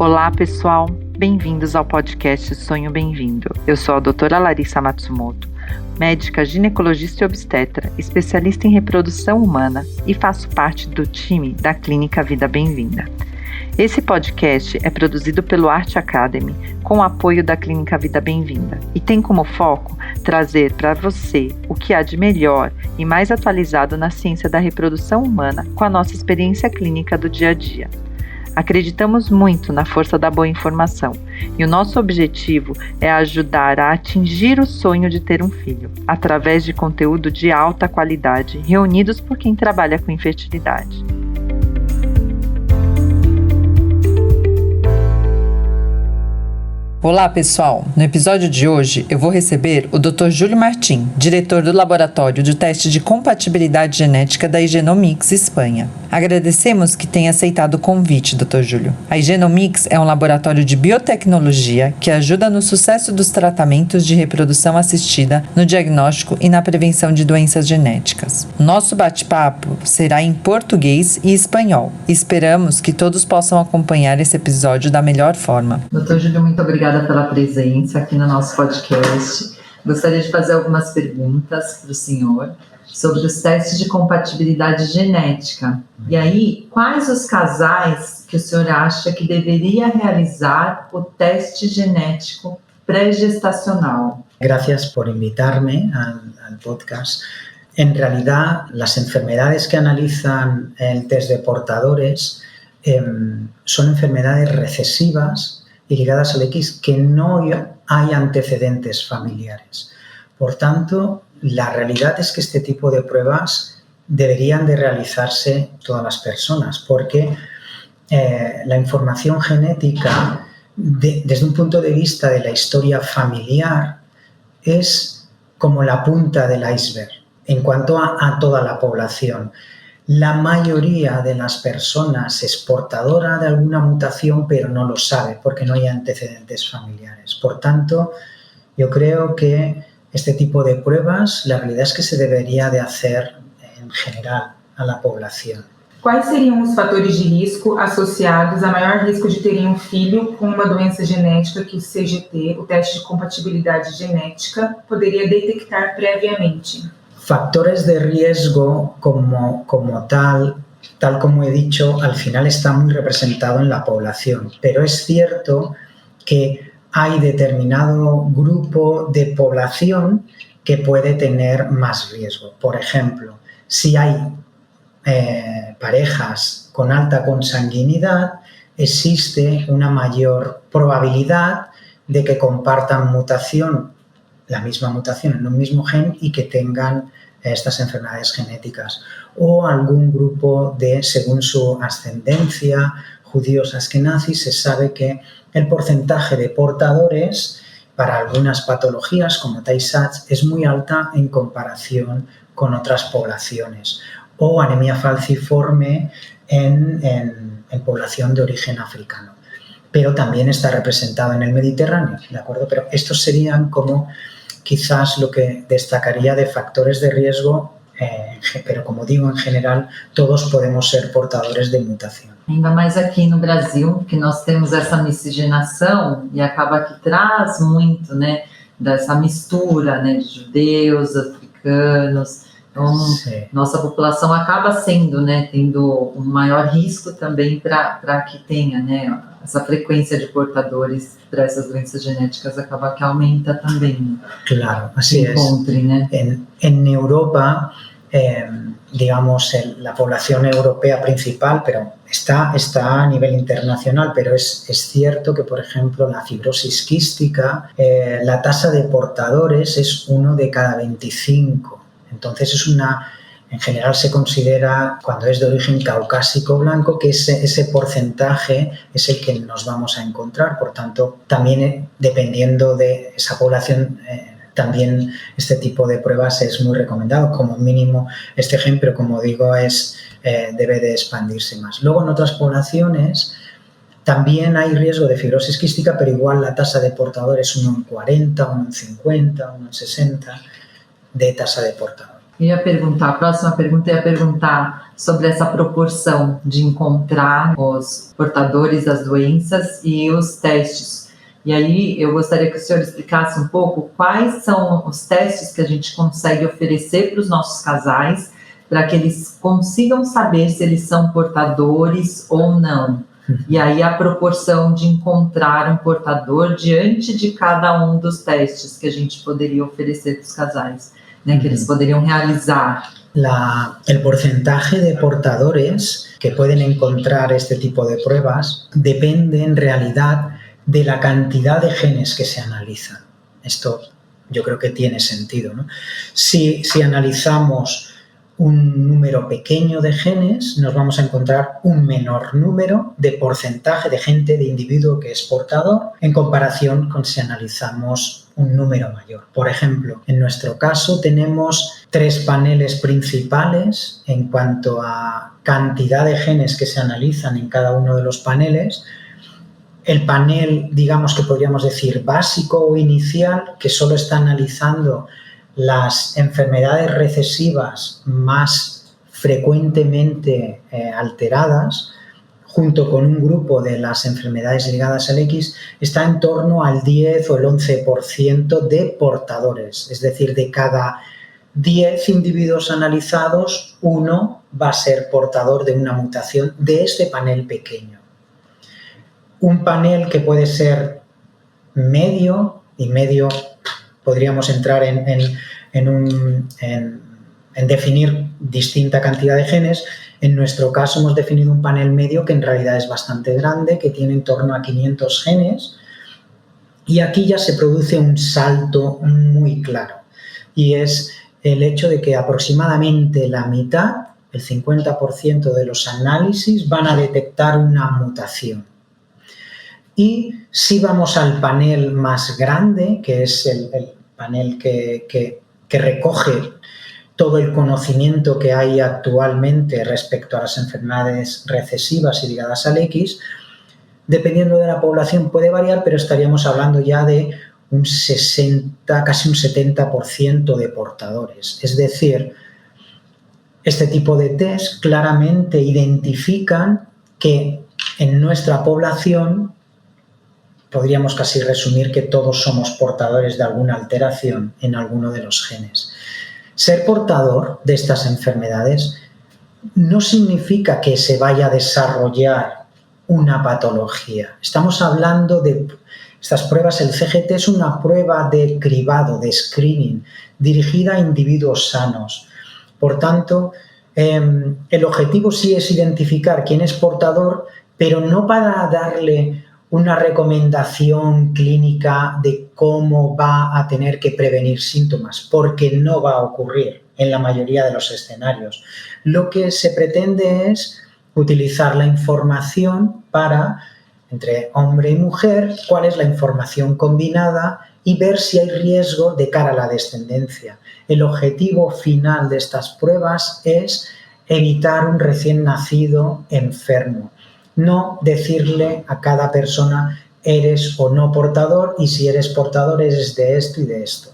Olá, pessoal! Bem-vindos ao podcast Sonho Bem-vindo. Eu sou a doutora Larissa Matsumoto, médica ginecologista e obstetra, especialista em reprodução humana e faço parte do time da Clínica Vida Bem-vinda. Esse podcast é produzido pelo Arte Academy com o apoio da Clínica Vida Bem-vinda e tem como foco trazer para você o que há de melhor e mais atualizado na ciência da reprodução humana com a nossa experiência clínica do dia a dia. Acreditamos muito na força da boa informação e o nosso objetivo é ajudar a atingir o sonho de ter um filho, através de conteúdo de alta qualidade reunidos por quem trabalha com infertilidade. Olá, pessoal! No episódio de hoje eu vou receber o Dr. Júlio Martim, diretor do Laboratório de Teste de Compatibilidade Genética da Igenomix, Espanha. Agradecemos que tenha aceitado o convite, Dr. Júlio. A Igenomix é um laboratório de biotecnologia que ajuda no sucesso dos tratamentos de reprodução assistida, no diagnóstico e na prevenção de doenças genéticas. O nosso bate-papo será em português e espanhol. Esperamos que todos possam acompanhar esse episódio da melhor forma. Dr. Júlio, muito obrigada pela presença aqui no nosso podcast. Gostaria de fazer algumas perguntas para o senhor sobre os testes de compatibilidade genética. E aí, quais os casais que o senhor acha que deveria realizar o teste genético pré-gestacional? Gracias por invitarme al podcast. En realidad, las enfermedades que analizan el test de portadores son enfermedades recesivas y ligadas al X que no hay antecedentes familiares. Por tanto, la realidad es que este tipo de pruebas deberían de realizarse todas las personas porque la información genética, desde un punto de vista de la historia familiar, es como la punta del iceberg en cuanto a toda la población. La mayoría de las personas es portadora de alguna mutación, pero no lo sabe porque no hay antecedentes familiares. Por tanto, yo creo que este tipo de pruebas, la realidad es que se debería de hacer en general a la población. Quais seriam os fatores de risco associados a maior risco de terem um filho com uma doença genética que o CGT, o teste de compatibilidade genética, poderia detectar previamente? Factores de riesgo como tal como he dicho, al final está muy representado en la población, pero es cierto que hay determinado grupo de población que puede tener más riesgo. Por ejemplo, si hay parejas con alta consanguinidad, existe una mayor probabilidad de que compartan la misma mutación en un mismo gen y que tengan estas enfermedades genéticas. O algún grupo según su ascendencia, judíos askenazis, se sabe que el porcentaje de portadores para algunas patologías como Tay-Sachs es muy alta en comparación con otras poblaciones. O anemia falciforme en población de origen africano. Pero también está representado en el Mediterráneo, ¿de acuerdo? Pero estos serían como quizás lo que destacaría de factores de riesgo, pero como digo, en general, todos podemos ser portadores de mutação. Ainda mais aqui no Brasil, que nós temos essa miscigenação e acaba que traz muito, né, dessa mistura, né, de judeus, africanos. Então, nossa população acaba sendo, né, tendo um maior risco também para que tenha, né, essa frequência de portadores para essas doenças genéticas acaba que aumenta também. Claro, así es. ¿No? En Europa, digamos, la población europea principal, pero está a nivel internacional, pero es cierto que, por ejemplo, la fibrosis quística, la tasa de portadores es 1 de cada 25. Entonces en general se considera, cuando es de origen caucásico blanco, que ese porcentaje es el que nos vamos a encontrar. Por tanto, también dependiendo de esa población, también este tipo de pruebas es muy recomendado. Como mínimo este gen, pero como digo, debe de expandirse más. Luego en otras poblaciones también hay riesgo de fibrosis quística, pero igual la tasa de portador es 1 en 40, 1 en 50, 1 en 60 de tasa de portador. A próxima pergunta ia perguntar sobre essa proporção de encontrar os portadores das doenças e os testes. E aí eu gostaria que o senhor explicasse um pouco quais são os testes que a gente consegue oferecer para os nossos casais para que eles consigam saber se eles são portadores ou não. E aí a proporção de encontrar um portador diante de cada um dos testes que a gente poderia oferecer para os casais, né, que eles poderiam realizar. El porcentaje de portadores que pueden encontrar este tipo de pruebas depende en realidad de la cantidad de genes que se analizan. Esto yo creo que tiene sentido, ¿no? Si analizamos un número pequeño de genes, nos vamos a encontrar un menor número de porcentaje de gente, de individuo que es portador, en comparación con si analizamos un número mayor. Por ejemplo, en nuestro caso tenemos 3 paneles principales en cuanto a cantidad de genes que se analizan en cada uno de los paneles. El panel, digamos que podríamos decir básico o inicial, que solo está analizando las enfermedades recesivas más frecuentemente alteradas, junto con un grupo de las enfermedades ligadas al X, está en torno al 10 o el 11% de portadores. Es decir, de cada 10 individuos analizados, 1 va a ser portador de una mutación de este panel pequeño. Un panel que puede ser medio, y medio podríamos entrar en definir distinta cantidad de genes. En nuestro caso hemos definido un panel medio que en realidad es bastante grande, que tiene en torno a 500 genes, y aquí ya se produce un salto muy claro, y es el hecho de que aproximadamente la mitad, el 50% de los análisis van a detectar una mutación. Y si vamos al panel más grande, que es el panel que recoge todo el conocimiento que hay actualmente respecto a las enfermedades recesivas y ligadas al X, dependiendo de la población puede variar, pero estaríamos hablando ya de un 60, casi un 70% de portadores. Es decir, este tipo de test claramente identifican que en nuestra población podríamos casi resumir que todos somos portadores de alguna alteración en alguno de los genes. Ser portador de estas enfermedades no significa que se vaya a desarrollar una patología. Estamos hablando de estas pruebas. El CGT es una prueba de cribado, de screening, dirigida a individuos sanos. Por tanto, el objetivo sí es identificar quién es portador, pero no para darle una recomendación clínica de cómo va a tener que prevenir síntomas, porque no va a ocurrir en la mayoría de los escenarios. Lo que se pretende es utilizar la información para, entre hombre y mujer, cuál es la información combinada y ver si hay riesgo de cara a la descendencia. El objetivo final de estas pruebas es evitar un recién nacido enfermo. No decirle a cada persona eres ou não portador, e se eres portador eres de esto e de esto.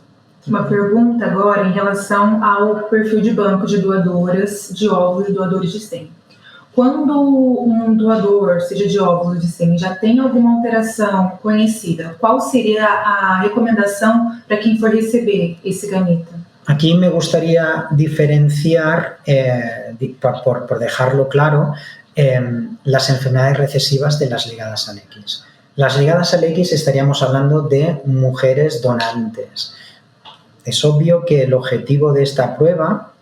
Uma pergunta agora em relação ao perfil de banco de doadoras de óvulos e doadores de sêmen. Quando um doador, seja de óvulos de sêmen, já tem alguma alteração conhecida, qual seria a recomendação para quem for receber esse gameta? Aquí me gustaría diferenciar, por dejarlo claro, las enfermedades recesivas de las ligadas al X. Las ligadas al X estaríamos hablando de mujeres donantes. Es obvio que el objetivo de esta prueba,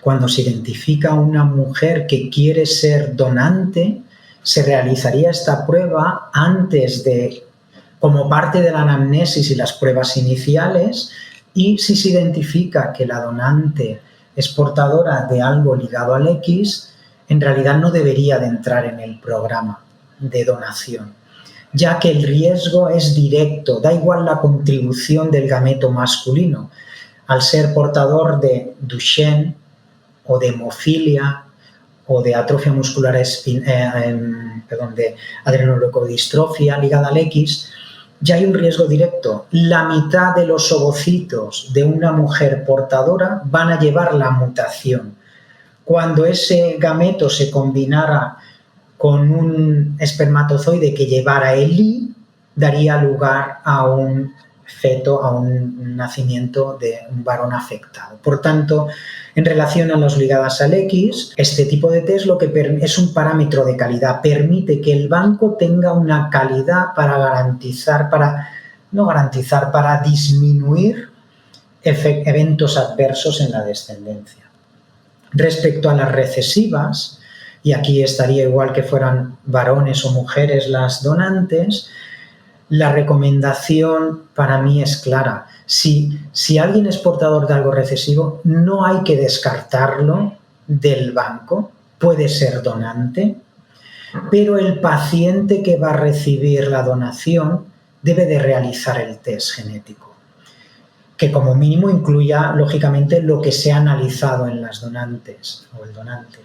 cuando se identifica una mujer que quiere ser donante, se realizaría esta prueba antes de, como parte de la anamnesis y las pruebas iniciales, y si se identifica que la donante es portadora de algo ligado al X, en realidad no debería de entrar en el programa de donación, ya que el riesgo es directo, da igual la contribución del gameto masculino. Al ser portador de Duchenne o de hemofilia o de atrofia muscular de adrenoleucodistrofia ligada al X, ya hay un riesgo directo. La mitad de los ovocitos de una mujer portadora van a llevar la mutación. Cuando ese gameto se combinara con un espermatozoide que llevara el I, daría lugar a un feto, a un nacimiento de un varón afectado. Por tanto, en relación a las ligadas al X, este tipo de test lo que es un parámetro de calidad, permite que el banco tenga una calidad para disminuir eventos adversos en la descendencia. Respecto a las recesivas, y aquí estaría igual que fueran varones o mujeres las donantes, la recomendación para mí es clara. Si alguien es portador de algo recesivo, no hay que descartarlo del banco, puede ser donante, pero el paciente que va a recibir la donación debe de realizar el test genético, que como mínimo incluya, lógicamente, lo que se ha analizado en las donantes o el donante.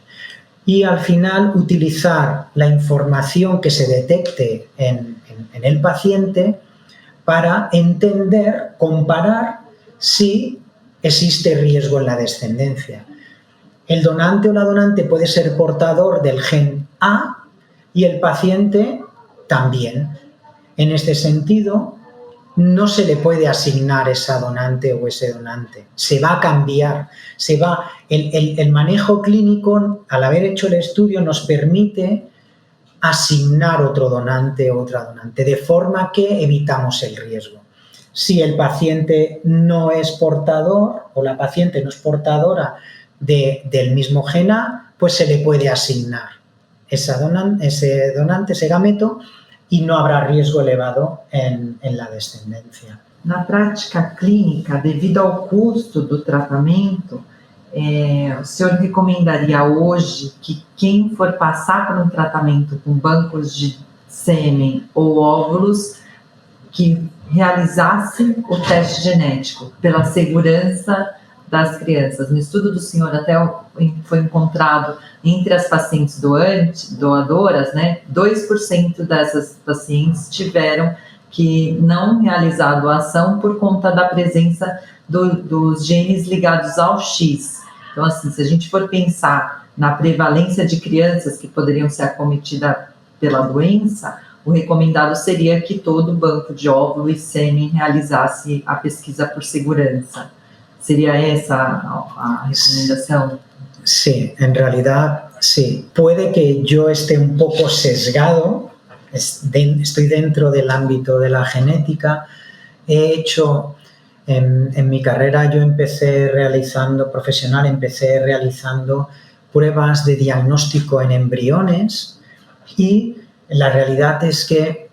Y al final utilizar la información que se detecte en el paciente para entender, comparar si existe riesgo en la descendencia. El donante o la donante puede ser portador del gen A y el paciente también. En este sentido, no se le puede asignar esa donante o ese donante. Se va a cambiar. El manejo clínico, al haber hecho el estudio, nos permite asignar otro donante o otra donante, de forma que evitamos el riesgo. Si el paciente no es portador o la paciente no es portadora del mismo gen A, pues se le puede asignar ese donante, ese gameto, y no habrá riesgo elevado en la descendencia. Na prática clínica, devido ao custo do tratamento, o senhor recomendaria hoje que quem for passar por um tratamento com bancos de sêmen ou óvulos que realizasse o teste genético pela segurança das crianças? No estudo do senhor até foi encontrado entre as pacientes doadoras, né, 2% dessas pacientes tiveram que não realizar a doação por conta da presença dos genes ligados ao X. Então, assim, se a gente for pensar na prevalência de crianças que poderiam ser acometidas pela doença, o recomendado seria que todo banco de óvulo e sêmen realizasse a pesquisa por segurança. ¿Sería esa a recomendación? Sí, en realidad sí. Puede que yo esté un poco sesgado, estoy dentro del ámbito de la genética. He hecho, en mi carrera yo empecé realizando pruebas de diagnóstico en embriones, y la realidad es que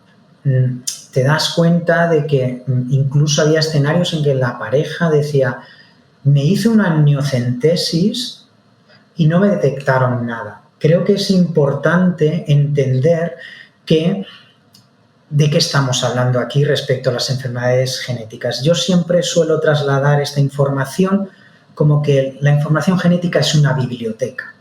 te das cuenta de que incluso había escenarios en que la pareja decía: me hice una amniocentesis y no me detectaron nada. Creo que es importante entender de qué estamos hablando aquí respecto a las enfermedades genéticas. Yo siempre suelo trasladar esta información como que la información genética es una biblioteca.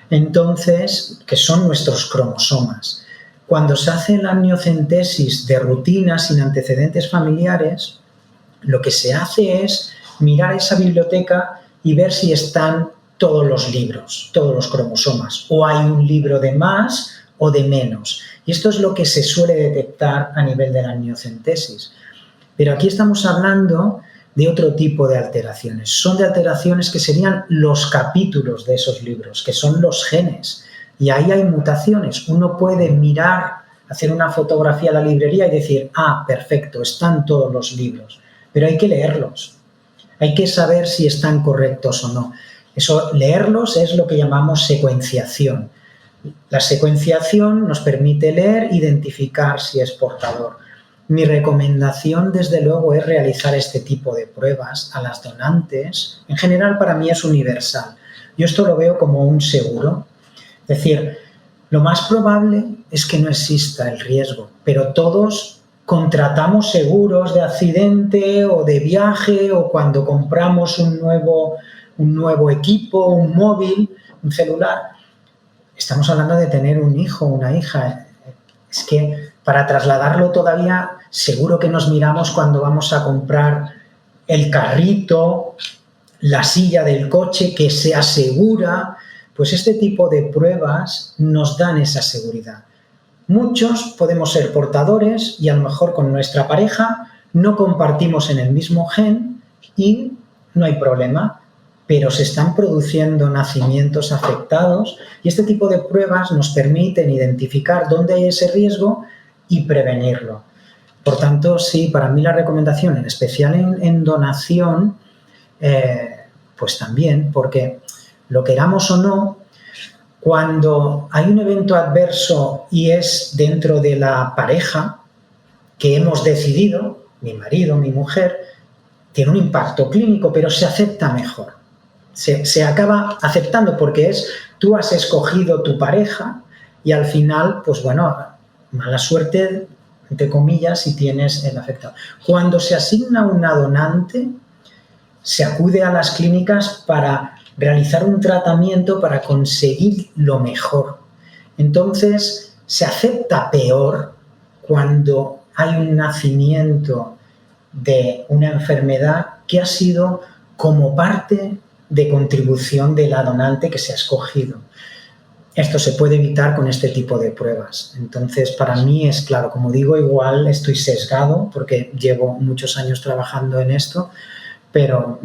Entonces, que son nuestros cromosomas. Cuando se hace la amniocentesis de rutina sin antecedentes familiares, lo que se hace es mirar esa biblioteca y ver si están todos los libros, todos los cromosomas, o hay un libro de más o de menos. Y esto es lo que se suele detectar a nivel de la amniocentesis. Pero aquí estamos hablando de otro tipo de alteraciones. Son de alteraciones que serían los capítulos de esos libros, que son los genes. Y ahí hay mutaciones. Uno puede mirar, hacer una fotografía a la librería y decir: ah, perfecto, están todos los libros. Pero hay que leerlos. Hay que saber si están correctos o no. Eso, leerlos, es lo que llamamos secuenciación. La secuenciación nos permite leer, identificar si es portador. Mi recomendación, desde luego, es realizar este tipo de pruebas a las donantes. En general, para mí es universal. Yo esto lo veo como un seguro. Es decir, lo más probable es que no exista el riesgo, pero todos contratamos seguros de accidente o de viaje, o cuando compramos un nuevo equipo, un móvil, un celular. Estamos hablando de tener un hijo o una hija. Es que Para trasladarlo todavía, seguro que nos miramos cuando vamos a comprar el carrito, la silla del coche, que se asegura. Pues este tipo de pruebas nos dan esa seguridad. Muchos podemos ser portadores y a lo mejor con nuestra pareja no compartimos en el mismo gen y no hay problema, pero se están produciendo nacimientos afectados y este tipo de pruebas nos permiten identificar dónde hay ese riesgo y prevenirlo. Por tanto, sí, para mí la recomendación, en especial en donación, pues también, porque lo queramos o no, cuando hay un evento adverso y es dentro de la pareja que hemos decidido, mi marido, mi mujer, tiene un impacto clínico, pero se acepta mejor. Se acaba aceptando porque tú has escogido tu pareja y al final, pues bueno, mala suerte, entre comillas, si tienes el afectado. Cuando se asigna una donante, se acude a las clínicas para realizar un tratamiento para conseguir lo mejor. Entonces, se acepta peor cuando hay un nacimiento de una enfermedad que ha sido como parte de contribución de la donante que se ha escogido. Esto se puede evitar con este tipo de pruebas. Entonces, para mí es claro, como digo, igual estoy sesgado porque llevo muchos años trabajando en esto, pero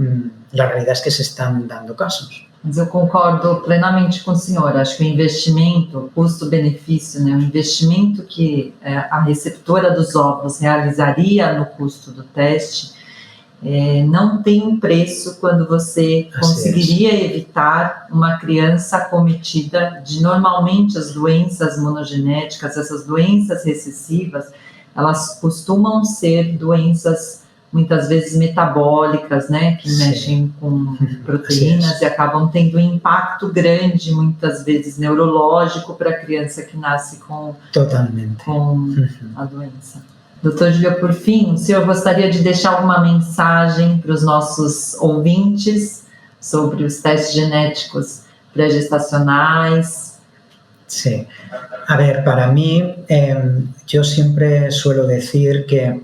la realidad es que se están dando casos. Mas eu concordo plenamente com o senhor. Acho que o investimento, custo-benefício, né, o investimento que a receptora dos óvulos realizaria no custo do teste, não tem um preço quando você conseguiria evitar uma criança acometida de, normalmente, as doenças monogenéticas, essas doenças recessivas, elas costumam ser doenças muitas vezes metabólicas, né, que mexem com proteínas e acabam tendo um impacto grande, muitas vezes neurológico, para a criança que nasce com a doença. Doutor Júlio, por fim, o senhor gostaria de deixar alguma mensagem para os nossos ouvintes sobre os testes genéticos pré-gestacionais? Sí. A ver, para mí, yo siempre suelo decir que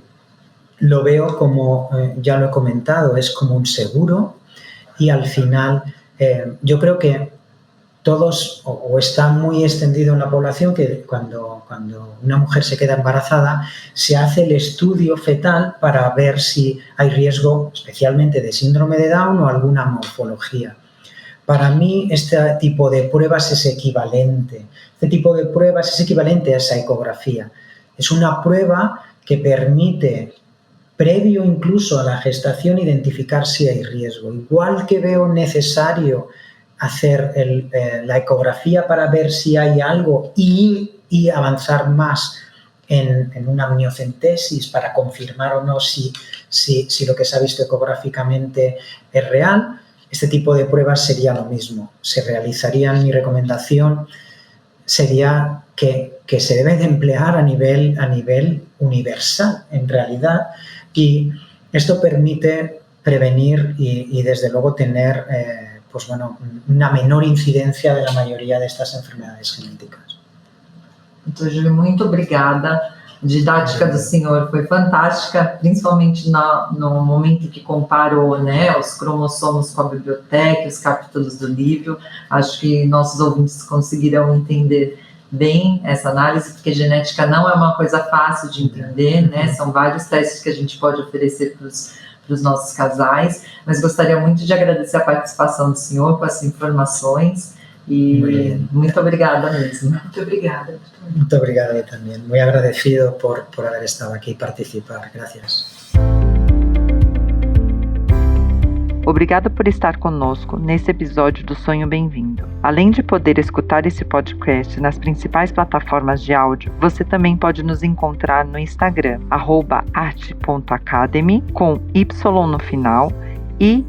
lo veo como, ya lo he comentado, es como un seguro y al final yo creo que todos, o está muy extendido en la población, que cuando una mujer se queda embarazada se hace el estudio fetal para ver si hay riesgo especialmente de síndrome de Down o alguna morfología. Para mí este tipo de pruebas es equivalente. Este tipo de pruebas es equivalente a esa ecografía. Es una prueba que permite, previo incluso a la gestación, identificar si hay riesgo. Igual que veo necesario hacer la ecografía para ver si hay algo y avanzar más en una amniocentesis para confirmar o no si lo que se ha visto ecográficamente es real, este tipo de pruebas sería lo mismo. Se realizarían, mi recomendación sería que se debe de emplear a nivel universal, en realidad, y esto permite prevenir y desde luego tener pues bueno, una menor incidencia de la mayoría de estas enfermedades genéticas. Doutor Júlio, muito obrigada. A didática do senhor foi fantástica, principalmente no momento que comparou, né, os cromossomos com a biblioteca, os capítulos do livro. Acho que nossos ouvintes conseguirão entender bem essa análise, porque genética não é uma coisa fácil de entender, né? São vários testes que a gente pode oferecer para os nossos casais, mas gostaria muito de agradecer a participação do senhor com essas informações e muito obrigada mesmo. Muito obrigada. Muito obrigado eu também. Muito agradecido por haber estado aqui e participar. Gracias. Obrigado por estar conosco nesse episódio do Sonho Bem-vindo. Além de poder escutar esse podcast nas principais plataformas de áudio, você também pode nos encontrar no Instagram, @arte.academy, com Y no final, e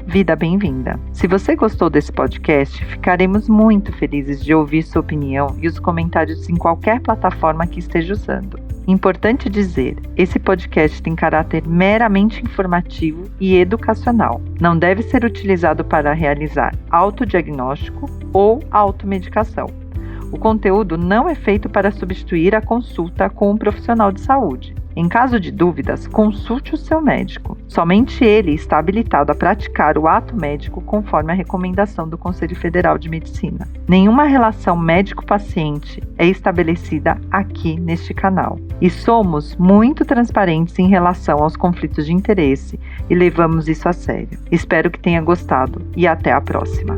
@Vida Bem-vinda. Se você gostou desse podcast, ficaremos muito felizes de ouvir sua opinião e os comentários em qualquer plataforma que esteja usando. Importante dizer, esse podcast tem caráter meramente informativo e educacional. Não deve ser utilizado para realizar autodiagnóstico ou automedicação. O conteúdo não é feito para substituir a consulta com um profissional de saúde. Em caso de dúvidas, consulte o seu médico. Somente ele está habilitado a praticar o ato médico conforme a recomendação do Conselho Federal de Medicina. Nenhuma relação médico-paciente é estabelecida aqui neste canal. E somos muito transparentes em relação aos conflitos de interesse e levamos isso a sério. Espero que tenha gostado e até a próxima.